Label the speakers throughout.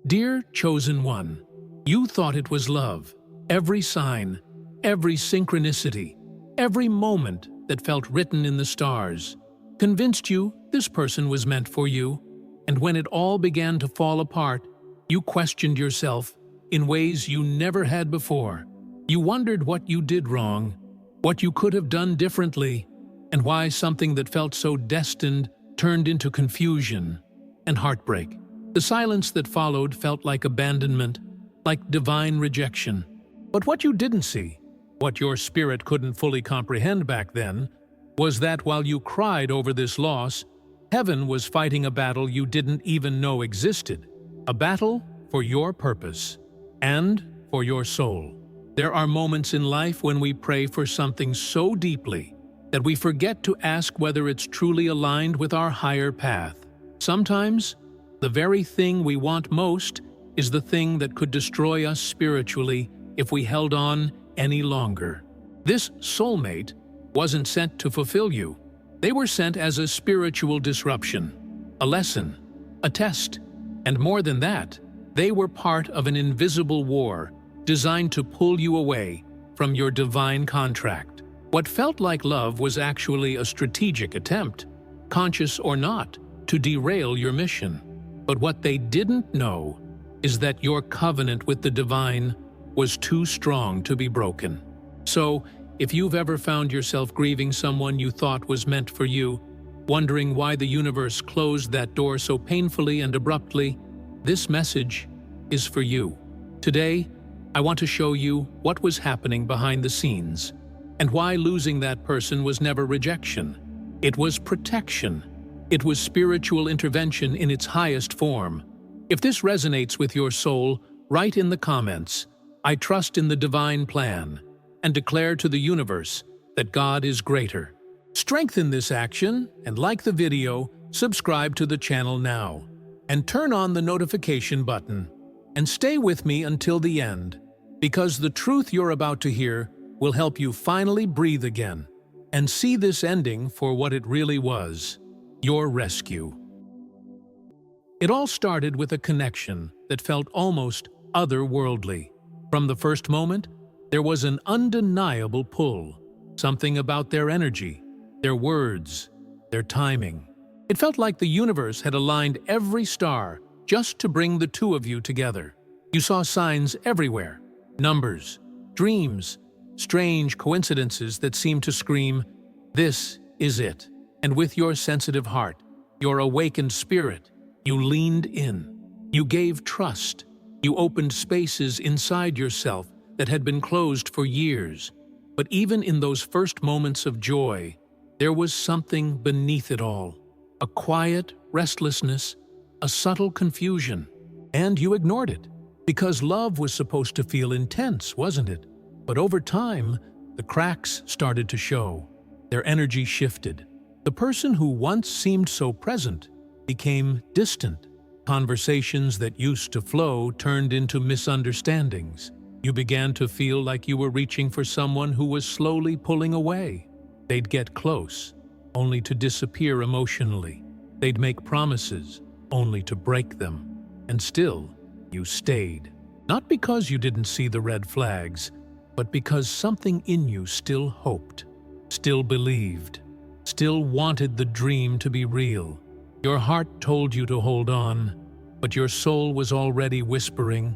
Speaker 1: Dear chosen one, you thought it was love. Every sign, every synchronicity, every moment that felt written in the stars convinced you this person was meant for you. And when it all began to fall apart, you questioned yourself in ways you never had before. You wondered what you did wrong, what you could have done differently, and why something that felt so destined turned into confusion and heartbreak. The silence that followed felt like abandonment, like divine rejection. But what you didn't see, what your spirit couldn't fully comprehend back then, was that while you cried over this loss, heaven was fighting a battle you didn't even know existed. A battle for your purpose and for your soul. There are moments in life when we pray for something so deeply that we forget to ask whether it's truly aligned with our higher path. Sometimes, the very thing we want most is the thing that could destroy us spiritually if we held on any longer. This soulmate wasn't sent to fulfill you. They were sent as a spiritual disruption, a lesson, a test, and more than that, they were part of an invisible war designed to pull you away from your divine contract. What felt like love was actually a strategic attempt, conscious or not, to derail your mission. But what they didn't know is that your covenant with the divine was too strong to be broken. So, if you've ever found yourself grieving someone you thought was meant for you, wondering why the universe closed that door so painfully and abruptly, this message is for you. Today, I want to show you what was happening behind the scenes and why losing that person was never rejection. It was protection. It was spiritual intervention in its highest form. If this resonates with your soul, write in the comments, "I trust in the divine plan," and declare to the universe that God is greater. Strengthen this action and like the video, subscribe to the channel now, and turn on the notification button. And stay with me until the end, because the truth you're about to hear will help you finally breathe again and see this ending for what it really was. Your rescue. It all started with a connection that felt almost otherworldly. From the first moment, there was an undeniable pull, something about their energy, their words, their timing. It felt like the universe had aligned every star just to bring the two of you together. You saw signs everywhere, numbers, dreams, strange coincidences that seemed to scream, "This is it." And with your sensitive heart, your awakened spirit, you leaned in. You gave trust. You opened spaces inside yourself that had been closed for years. But even in those first moments of joy, there was something beneath it all. A quiet restlessness, a subtle confusion. And you ignored it, because love was supposed to feel intense, wasn't it? But over time, the cracks started to show. Their energy shifted. The person who once seemed so present became distant. Conversations that used to flow turned into misunderstandings. You began to feel like you were reaching for someone who was slowly pulling away. They'd get close, only to disappear emotionally. They'd make promises, only to break them. And still, you stayed. Not because you didn't see the red flags, but because something in you still hoped, still believed, still wanted the dream to be real. Your heart told you to hold on, but your soul was already whispering,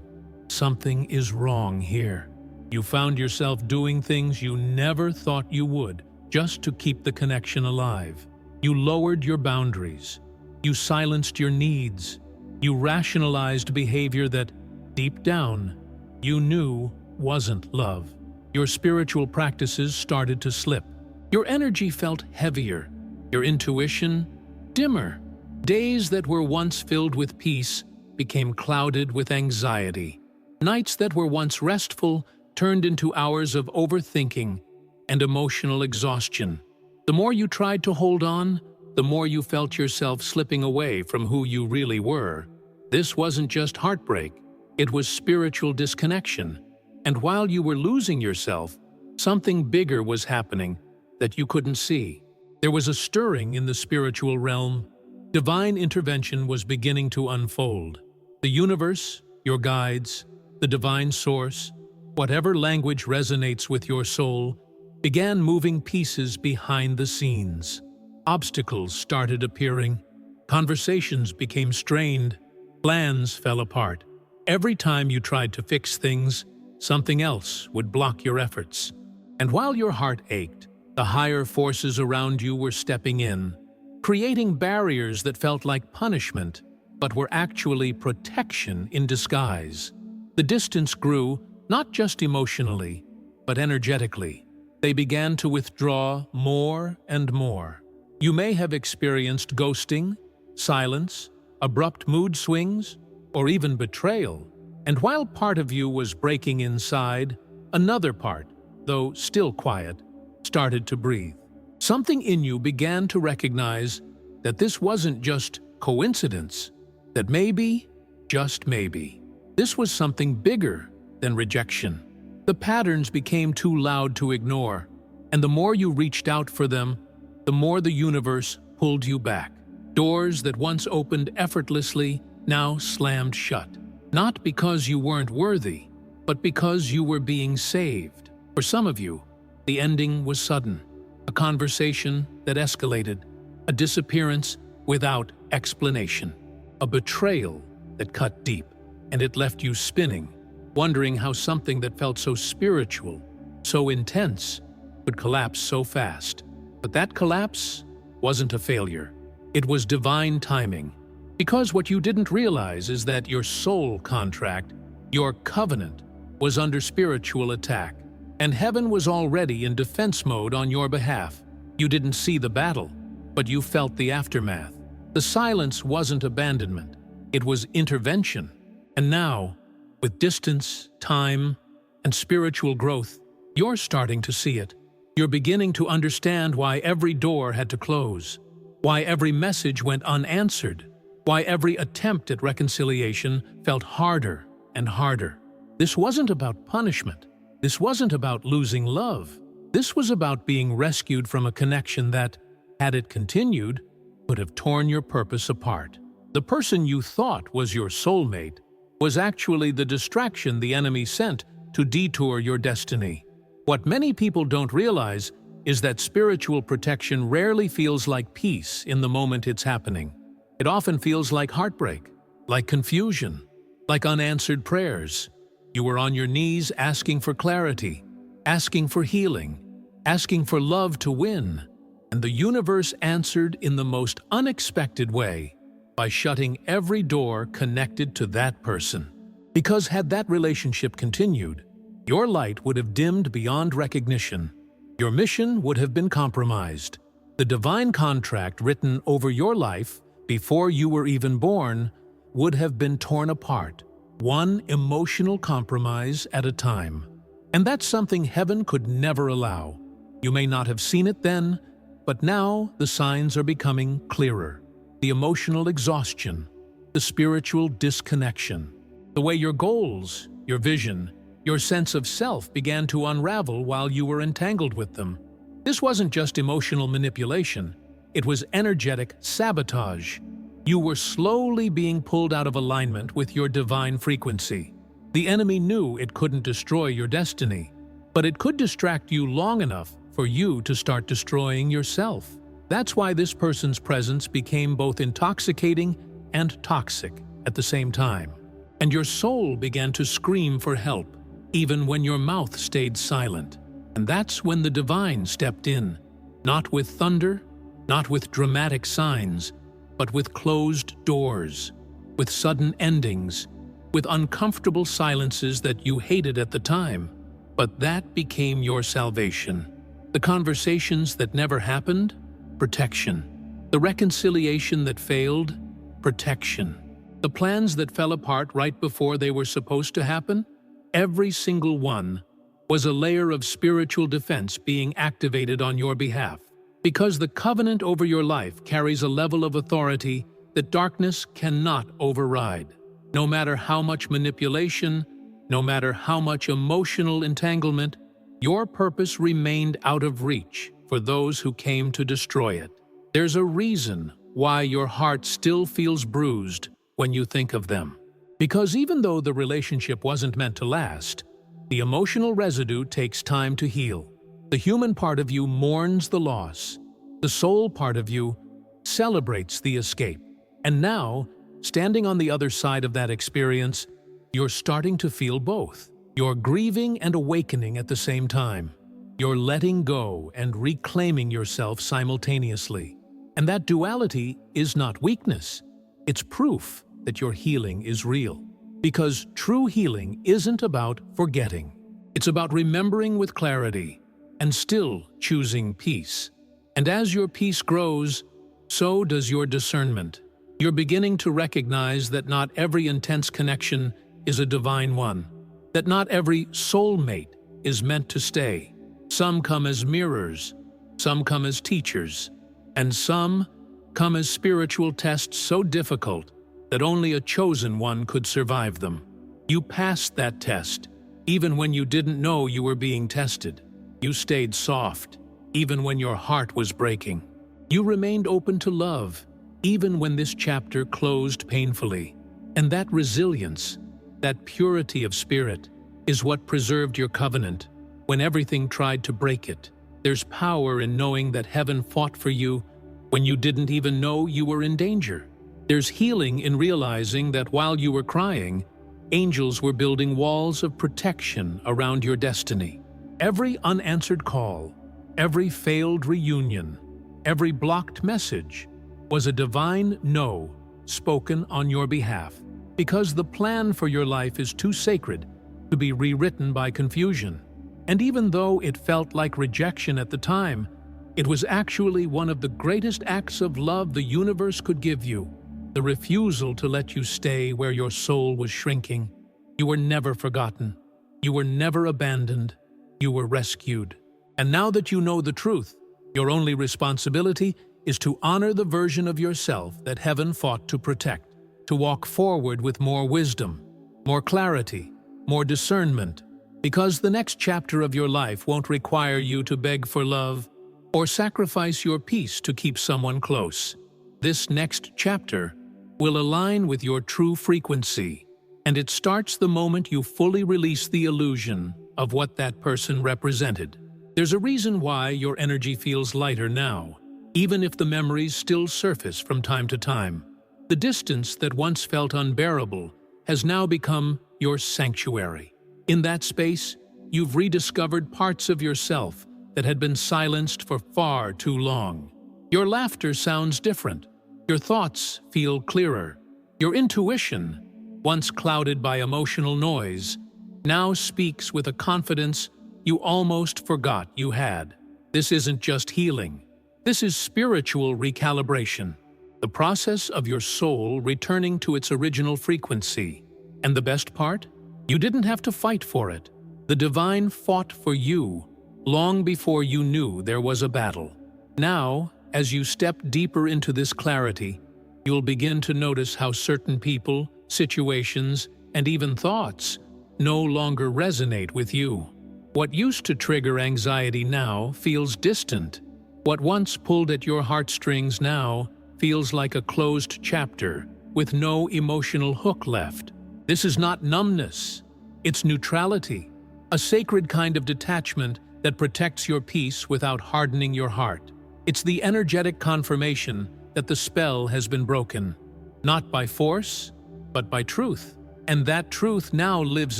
Speaker 1: "Something is wrong here." You found yourself doing things you never thought you would, just to keep the connection alive. You lowered your boundaries. You silenced your needs. You rationalized behavior that, deep down, you knew wasn't love. Your spiritual practices started to slip. Your energy felt heavier, your intuition dimmer. Days that were once filled with peace became clouded with anxiety. Nights that were once restful turned into hours of overthinking and emotional exhaustion. The more you tried to hold on, the more you felt yourself slipping away from who you really were. This wasn't just heartbreak, it was spiritual disconnection. And while you were losing yourself, something bigger was happening that you couldn't see. There was a stirring in the spiritual realm. Divine intervention was beginning to unfold. The universe, your guides, the divine source, whatever language resonates with your soul, began moving pieces behind the scenes. Obstacles started appearing. Conversations became strained. Plans fell apart. Every time you tried to fix things, something else would block your efforts. And while your heart ached, the higher forces around you were stepping in, creating barriers that felt like punishment, but were actually protection in disguise. The distance grew, not just emotionally, but energetically. They began to withdraw more and more. You may have experienced ghosting, silence, abrupt mood swings, or even betrayal. And while part of you was breaking inside, another part, though still quiet, started to breathe. Something in you began to recognize that this wasn't just coincidence, that maybe, just maybe, this was something bigger than rejection. The patterns became too loud to ignore, and the more you reached out for them, the more the universe pulled you back. Doors that once opened effortlessly now slammed shut. Not because you weren't worthy, but because you were being saved. For some of you, the ending was sudden. A conversation that escalated, a disappearance without explanation, a betrayal that cut deep, and it left you spinning, wondering how something that felt so spiritual, so intense, could collapse so fast. But that collapse wasn't a failure. It was divine timing. Because what you didn't realize is that your soul contract, your covenant, was under spiritual attack, and heaven was already in defense mode on your behalf. You didn't see the battle, but you felt the aftermath. The silence wasn't abandonment, it was intervention. And now, with distance, time, and spiritual growth, you're starting to see it. You're beginning to understand why every door had to close, why every message went unanswered, why every attempt at reconciliation felt harder and harder. This wasn't about punishment. This wasn't about losing love. This was about being rescued from a connection that, had it continued, would have torn your purpose apart. The person you thought was your soulmate was actually the distraction the enemy sent to detour your destiny. What many people don't realize is that spiritual protection rarely feels like peace in the moment it's happening. It often feels like heartbreak, like confusion, like unanswered prayers. You were on your knees asking for clarity, asking for healing, asking for love to win, and the universe answered in the most unexpected way by shutting every door connected to that person. Because had that relationship continued, your light would have dimmed beyond recognition. Your mission would have been compromised. The divine contract written over your life before you were even born would have been torn apart, one emotional compromise at a time. And that's something heaven could never allow. You may not have seen it then, but now the signs are becoming clearer. The emotional exhaustion, the spiritual disconnection, the way your goals, your vision, your sense of self began to unravel while you were entangled with them. This wasn't just emotional manipulation, it was energetic sabotage. You were slowly being pulled out of alignment with your divine frequency. The enemy knew it couldn't destroy your destiny, but it could distract you long enough for you to start destroying yourself. That's why this person's presence became both intoxicating and toxic at the same time. And your soul began to scream for help, even when your mouth stayed silent. And that's when the divine stepped in, not with thunder, not with dramatic signs, but with closed doors, with sudden endings, with uncomfortable silences that you hated at the time. But that became your salvation. The conversations that never happened, protection. The reconciliation that failed, protection. The plans that fell apart right before they were supposed to happen, every single one was a layer of spiritual defense being activated on your behalf. Because the covenant over your life carries a level of authority that darkness cannot override. No matter how much manipulation, no matter how much emotional entanglement, your purpose remained out of reach for those who came to destroy it. There's a reason why your heart still feels bruised when you think of them. Because even though the relationship wasn't meant to last, the emotional residue takes time to heal. The human part of you mourns the loss. The soul part of you celebrates the escape. And now, standing on the other side of that experience, you're starting to feel both. You're grieving and awakening at the same time. You're letting go and reclaiming yourself simultaneously. And that duality is not weakness. It's proof that your healing is real. Because true healing isn't about forgetting. It's about remembering with clarity and still choosing peace. And as your peace grows, so does your discernment. You're beginning to recognize that not every intense connection is a divine one. That not every soulmate is meant to stay. Some come as mirrors, some come as teachers, and some come as spiritual tests so difficult that only a chosen one could survive them. You passed that test, even when you didn't know you were being tested. You stayed soft, even when your heart was breaking. You remained open to love, even when this chapter closed painfully. And that resilience, that purity of spirit, is what preserved your covenant when everything tried to break it. There's power in knowing that heaven fought for you when you didn't even know you were in danger. There's healing in realizing that while you were crying, angels were building walls of protection around your destiny. Every unanswered call, every failed reunion, every blocked message was a divine no spoken on your behalf, because the plan for your life is too sacred to be rewritten by confusion. And even though it felt like rejection at the time, it was actually one of the greatest acts of love the universe could give you. The refusal to let you stay where your soul was shrinking. You were never forgotten. You were never abandoned. You were rescued. And now that you know the truth, your only responsibility is to honor the version of yourself that heaven fought to protect, to walk forward with more wisdom, more clarity, more discernment, because the next chapter of your life won't require you to beg for love or sacrifice your peace to keep someone close. This next chapter will align with your true frequency, and it starts the moment you fully release the illusion of what that person represented. There's a reason why your energy feels lighter now, even if the memories still surface from time to time. The distance that once felt unbearable has now become your sanctuary. In that space, you've rediscovered parts of yourself that had been silenced for far too long. Your laughter sounds different. Your thoughts feel clearer. Your intuition, once clouded by emotional noise, now speaks with a confidence you almost forgot you had. This isn't just healing. This is spiritual recalibration, the process of your soul returning to its original frequency. And the best part? You didn't have to fight for it. The divine fought for you long before you knew there was a battle. Now, as you step deeper into this clarity, you'll begin to notice how certain people, situations, and even thoughts no longer resonate with you. What used to trigger anxiety now feels distant. What once pulled at your heartstrings now feels like a closed chapter with no emotional hook left. This is not numbness. It's neutrality, a sacred kind of detachment that protects your peace without hardening your heart. It's the energetic confirmation that the spell has been broken, not by force, but by truth. And that truth now lives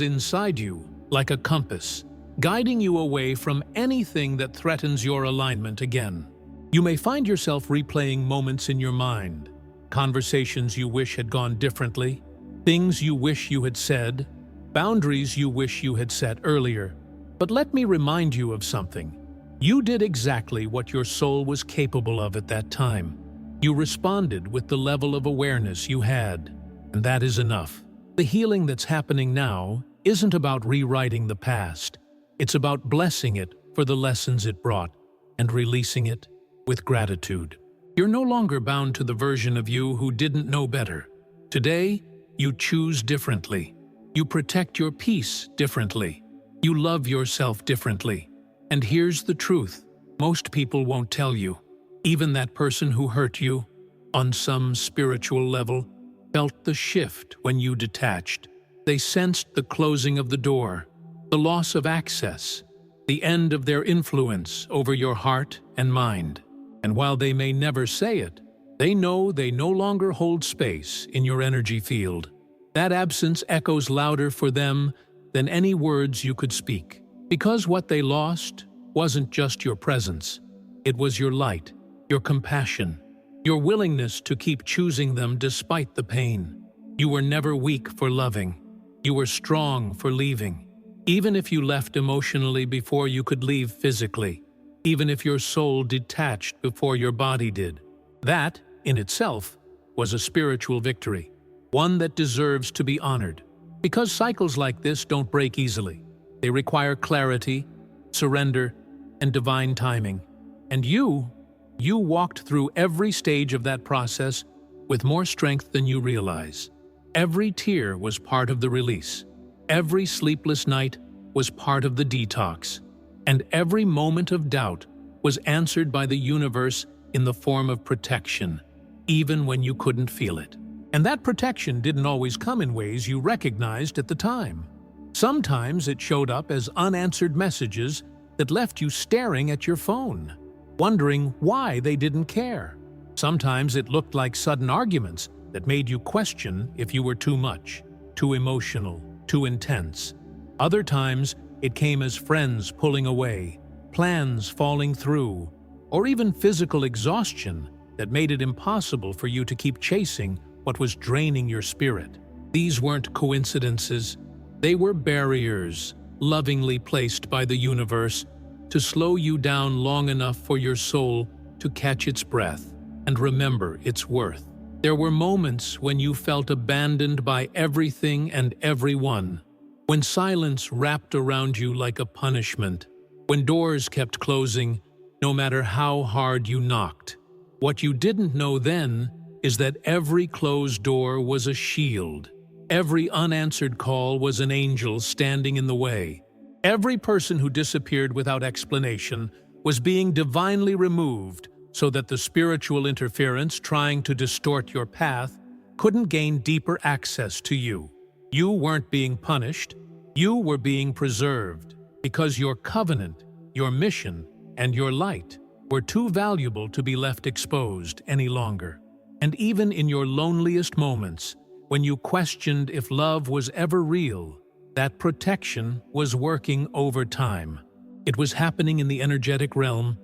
Speaker 1: inside you, like a compass, guiding you away from anything that threatens your alignment again. You may find yourself replaying moments in your mind, conversations you wish had gone differently, things you wish you had said, boundaries you wish you had set earlier. But let me remind you of something. You did exactly what your soul was capable of at that time. You responded with the level of awareness you had, and that is enough. The healing that's happening now isn't about rewriting the past. It's about blessing it for the lessons it brought and releasing it with gratitude. You're no longer bound to the version of you who didn't know better. Today, you choose differently. You protect your peace differently. You love yourself differently. And here's the truth. Most people won't tell you. Even that person who hurt you, on some spiritual level, felt the shift when you detached. They sensed the closing of the door, the loss of access, the end of their influence over your heart and mind. And while they may never say it, they know they no longer hold space in your energy field. That absence echoes louder for them than any words you could speak. Because what they lost wasn't just your presence. It was your light, your compassion, your willingness to keep choosing them despite the pain. You were never weak for loving. You were strong for leaving. Even if you left emotionally before you could leave physically. Even if your soul detached before your body did. That, in itself, was a spiritual victory. One that deserves to be honored. Because cycles like this don't break easily. They require clarity, surrender, and divine timing. And you walked through every stage of that process with more strength than you realize. Every tear was part of the release. Every sleepless night was part of the detox. And every moment of doubt was answered by the universe in the form of protection, even when you couldn't feel it. And that protection didn't always come in ways you recognized at the time. Sometimes it showed up as unanswered messages that left you staring at your phone, wondering why they didn't care. Sometimes it looked like sudden arguments that made you question if you were too much, too emotional, too intense. Other times, it came as friends pulling away, plans falling through, or even physical exhaustion that made it impossible for you to keep chasing what was draining your spirit. These weren't coincidences. They were barriers, lovingly placed by the universe to slow you down long enough for your soul to catch its breath and remember its worth. There were moments when you felt abandoned by everything and everyone, when silence wrapped around you like a punishment, when doors kept closing no matter how hard you knocked. What you didn't know then is that every closed door was a shield. Every unanswered call was an angel standing in the way. Every person who disappeared without explanation was being divinely removed so that the spiritual interference trying to distort your path couldn't gain deeper access to you. You weren't being punished, you were being preserved, because your covenant, your mission, and your light were too valuable to be left exposed any longer. And even in your loneliest moments, when you questioned if love was ever real, that protection was working overtime. It was happening in the energetic realm,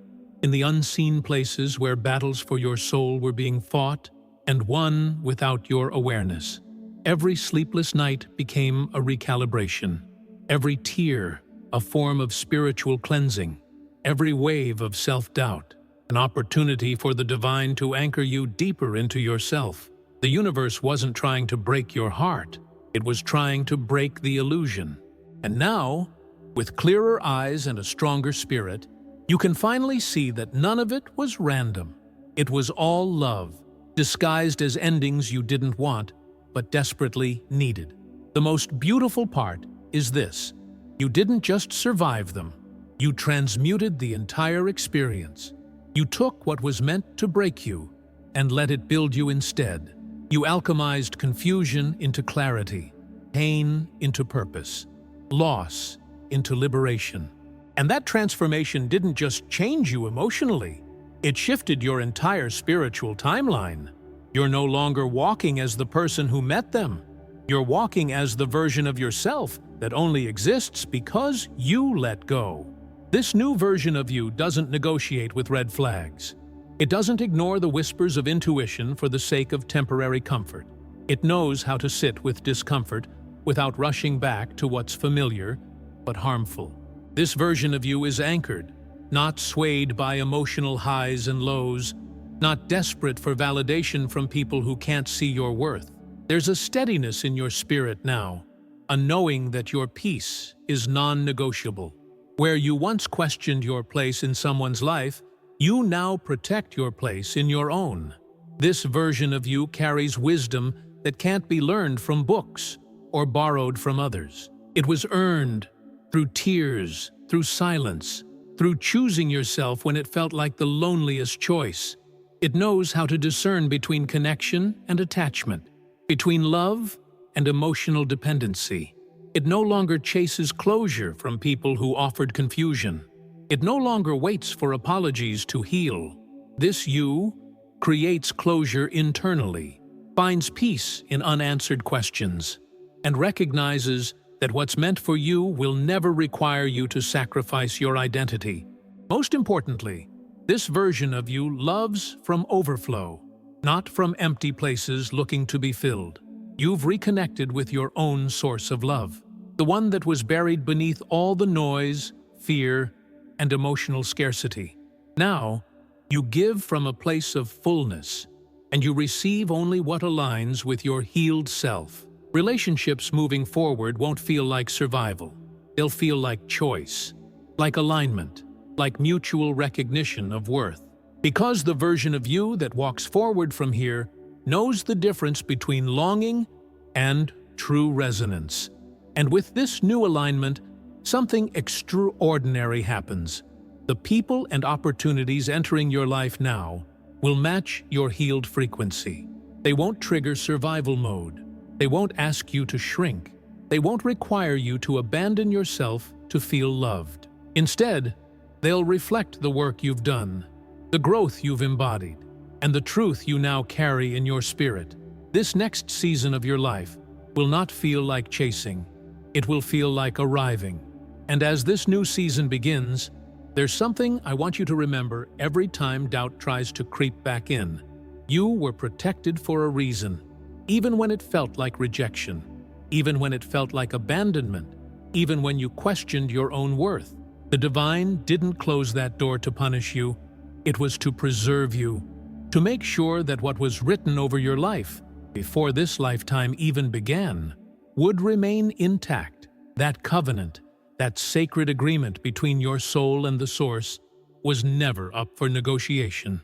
Speaker 1: in the unseen places where battles for your soul were being fought and won without your awareness. Every sleepless night became a recalibration. Every tear, a form of spiritual cleansing. Every wave of self-doubt, an opportunity for the divine to anchor you deeper into yourself. The universe wasn't trying to break your heart. It was trying to break the illusion. And now, with clearer eyes and a stronger spirit, you can finally see that none of it was random. It was all love, disguised as endings you didn't want, but desperately needed. The most beautiful part is this: you didn't just survive them. You transmuted the entire experience. You took what was meant to break you and let it build you instead. You alchemized confusion into clarity, pain into purpose, loss into liberation. And that transformation didn't just change you emotionally, it shifted your entire spiritual timeline. You're no longer walking as the person who met them. You're walking as the version of yourself that only exists because you let go. This new version of you doesn't negotiate with red flags. It doesn't ignore the whispers of intuition for the sake of temporary comfort. It knows how to sit with discomfort without rushing back to what's familiar but harmful. This version of you is anchored, not swayed by emotional highs and lows, not desperate for validation from people who can't see your worth. There's a steadiness in your spirit now, a knowing that your peace is non-negotiable. Where you once questioned your place in someone's life, you now protect your place in your own. This version of you carries wisdom that can't be learned from books or borrowed from others. It was earned through tears, through silence, through choosing yourself when it felt like the loneliest choice. It knows how to discern between connection and attachment, between love and emotional dependency. It no longer chases closure from people who offered confusion. It no longer waits for apologies to heal. This you creates closure internally, finds peace in unanswered questions, and recognizes that what's meant for you will never require you to sacrifice your identity. Most importantly, this version of you loves from overflow, not from empty places looking to be filled. You've reconnected with your own source of love, the one that was buried beneath all the noise, fear, and emotional scarcity. Now, you give from a place of fullness, and you receive only what aligns with your healed self. Relationships moving forward won't feel like survival. They'll feel like choice, like alignment, like mutual recognition of worth. Because the version of you that walks forward from here knows the difference between longing and true resonance. And with this new alignment, something extraordinary happens. The people and opportunities entering your life now will match your healed frequency. They won't trigger survival mode. They won't ask you to shrink. They won't require you to abandon yourself to feel loved. Instead, they'll reflect the work you've done, the growth you've embodied, and the truth you now carry in your spirit. This next season of your life will not feel like chasing. It will feel like arriving. And as this new season begins, there's something I want you to remember every time doubt tries to creep back in. You were protected for a reason, even when it felt like rejection, even when it felt like abandonment, even when you questioned your own worth. The divine didn't close that door to punish you. It was to preserve you, to make sure that what was written over your life, before this lifetime even began, would remain intact. That covenant, that sacred agreement between your soul and the source, was never up for negotiation.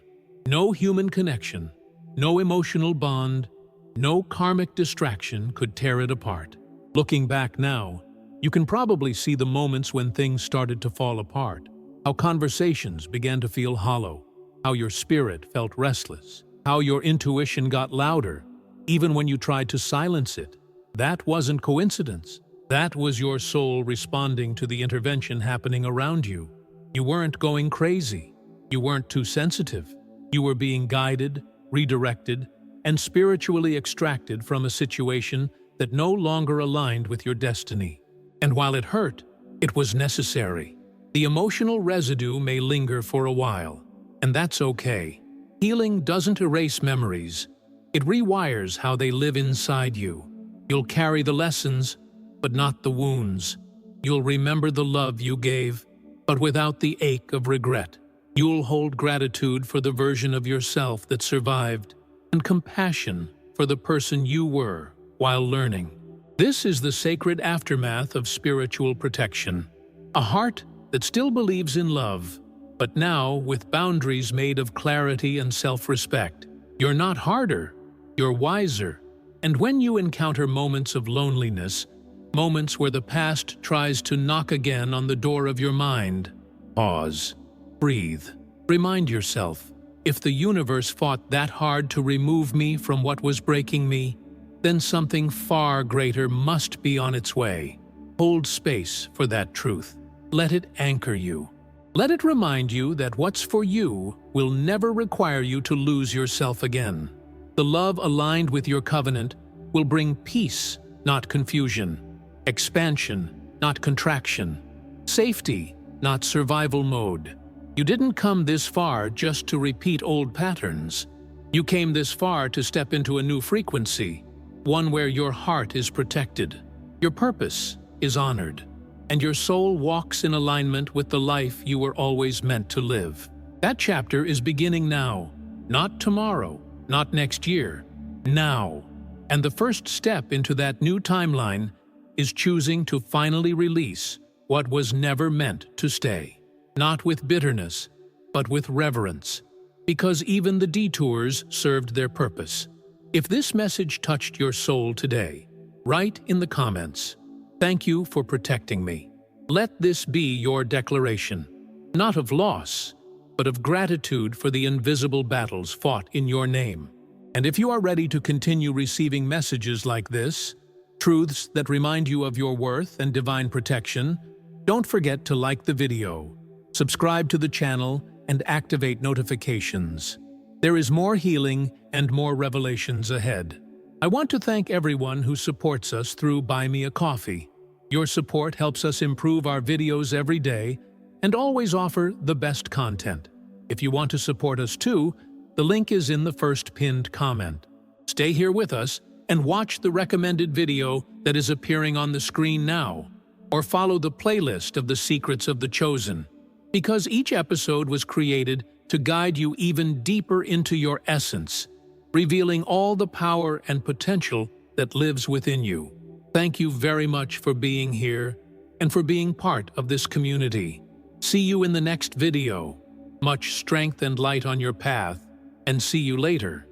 Speaker 1: No human connection, no emotional bond, no karmic distraction could tear it apart. Looking back now, you can probably see the moments when things started to fall apart, how conversations began to feel hollow, how your spirit felt restless, how your intuition got louder, even when you tried to silence it. That wasn't coincidence. That was your soul responding to the intervention happening around you. You weren't going crazy. You weren't too sensitive. You were being guided, redirected, and spiritually extracted from a situation that no longer aligned with your destiny. And while it hurt, it was necessary. The emotional residue may linger for a while, and that's okay. Healing doesn't erase memories. It rewires how they live inside you. You'll carry the lessons, but not the wounds. You'll remember the love you gave, but without the ache of regret. You'll hold gratitude for the version of yourself that survived, and compassion for the person you were while learning. This is the sacred aftermath of spiritual protection. A heart that still believes in love, but now with boundaries made of clarity and self-respect. You're not harder, you're wiser. And when you encounter moments of loneliness, moments where the past tries to knock again on the door of your mind, pause, breathe. Remind yourself, if the universe fought that hard to remove me from what was breaking me, then something far greater must be on its way. Hold space for that truth. Let it anchor you. Let it remind you that what's for you will never require you to lose yourself again. The love aligned with your covenant will bring peace, not confusion. Expansion, not contraction. Safety, not survival mode. You didn't come this far just to repeat old patterns. You came this far to step into a new frequency, one where your heart is protected, your purpose is honored, and your soul walks in alignment with the life you were always meant to live. That chapter is beginning now, not tomorrow, not next year, now. And the first step into that new timeline is choosing to finally release what was never meant to stay. Not with bitterness, but with reverence, because even the detours served their purpose. If this message touched your soul today, write in the comments, "Thank you for protecting me." Let this be your declaration, not of loss, but of gratitude for the invisible battles fought in your name. And if you are ready to continue receiving messages like this, truths that remind you of your worth and divine protection, don't forget to like the video, subscribe to the channel, and activate notifications. There is more healing and more revelations ahead. I want to thank everyone who supports us through Buy Me a Coffee. Your support helps us improve our videos every day and always offer the best content. If you want to support us too, the link is in the first pinned comment. Stay here with us and watch the recommended video that is appearing on the screen now, or follow the playlist of the Secrets of the Chosen, because each episode was created to guide you even deeper into your essence, revealing all the power and potential that lives within you. Thank you very much for being here and for being part of this community. See you in the next video. Much strength and light on your path, and see you later.